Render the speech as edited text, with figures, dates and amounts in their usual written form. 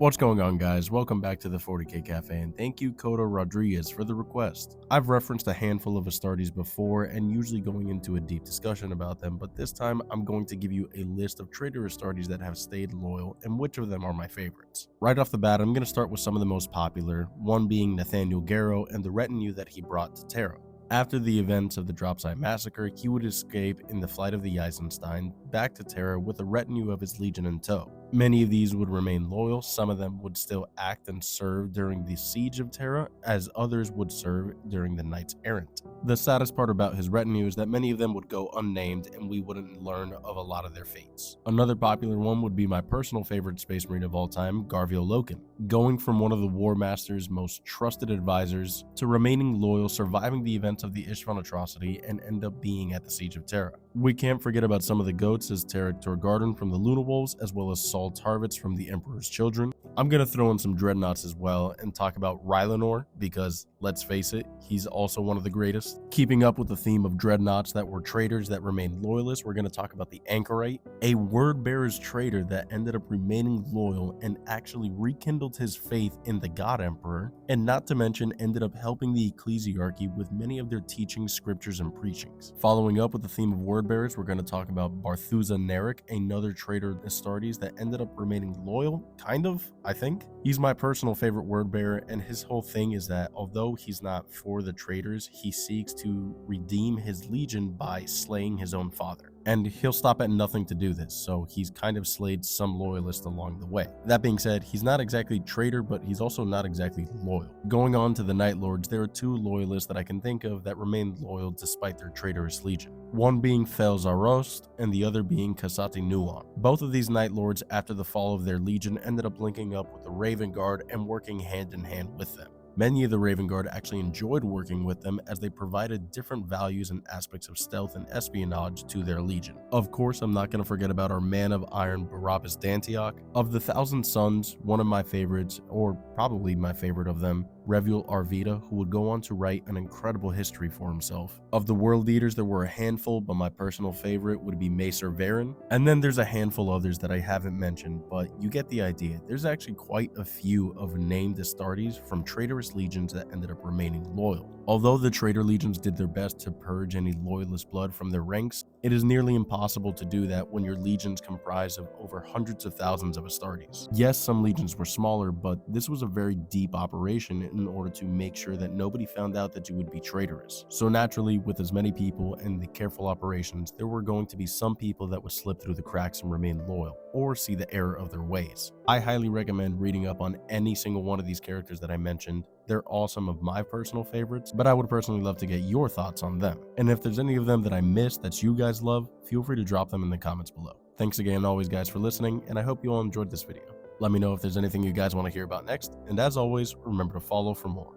What's going on, guys? Welcome back to the 40K Cafe, and thank you Coda Rodriguez for the request. I've referenced a handful of Astartes before and usually going into a deep discussion about them, but this time I'm going to give you a list of Traitor Astartes that have stayed loyal and which of them are my favorites. Right off the bat, I'm going to start with some of the most popular, one being Nathaniel Garrow and the retinue that he brought to Terra. After the events of the Dropside Massacre, he would escape in the Flight of the Eisenstein back to Terra with a retinue of his legion in tow. Many of these would remain loyal, some of them would still act and serve during the Siege of Terra, as others would serve during the Knights Errant. The saddest part about his retinue is that many of them would go unnamed and we wouldn't learn of a lot of their fates. Another popular one would be my personal favorite Space Marine of all time, Garfield Loin. Going from one of the War Master's most trusted advisors to remaining loyal, surviving the events of the Ishvan atrocity, and end up being at the Siege of Terra. We can't forget about some of the goats as Tarek Torgarden from the Luna Wolves, as well as Saul Tarvitz from the Emperor's Children. I'm going to throw in some Dreadnoughts as well and talk about Rylanor because, let's face it, he's also one of the greatest. Keeping up with the theme of Dreadnoughts that were traitors that remained loyalists, we're going to talk about the Anchorite, a word-bearer's traitor that ended up remaining loyal and actually rekindled his faith in the God Emperor, and not to mention ended up helping the ecclesiarchy with many of their teachings, scriptures, and preachings. Following up with the theme of word-bearers, we're going to talk about Barthusa Nerk, another traitor Astartes that ended up remaining loyal, kind of, I think. He's my personal favorite word-bearer, and his whole thing is that although he's not for the traitors, he seeks to redeem his legion by slaying his own father. And he'll stop at nothing to do this, so he's kind of slayed some loyalists along the way. That being said, he's not exactly traitor, but he's also not exactly loyal. Going on to the Night Lords, there are two loyalists that I can think of that remained loyal despite their traitorous legion. One being Fel Zarost, and the other being Kasati Nuon. Both of these Night Lords, after the fall of their legion, ended up linking up with the Raven Guard and working hand in hand with them. Many of the Raven Guard actually enjoyed working with them as they provided different values and aspects of stealth and espionage to their legion. Of course, I'm not going to forget about our Man of Iron, Barabbas D'Antioch. Of the Thousand Sons, one of my favorites, or probably my favorite of them, Revuel Arvida, who would go on to write an incredible history for himself. Of the World Eaters, there were a handful, but my personal favorite would be Macer Varen. And then there's a handful others that I haven't mentioned, but you get the idea. There's actually quite a few of named Astartes from traitorous legions that ended up remaining loyal. Although the traitor legions did their best to purge any loyalist blood from their ranks, it is nearly impossible to do that when your legions comprise of over hundreds of thousands of Astartes. Yes, some legions were smaller, but this was a very deep operation in order to make sure that nobody found out that you would be traitorous. So naturally, with as many people and the careful operations, there were going to be some people that would slip through the cracks and remain loyal, or see the error of their ways. I highly recommend reading up on any single one of these characters that I mentioned. They're all some of my personal favorites, but I would personally love to get your thoughts on them. And if there's any of them that I missed that you guys love, feel free to drop them in the comments below. Thanks again always guys for listening, and I hope you all enjoyed this video. Let me know if there's anything you guys want to hear about next, and as always, remember to follow for more.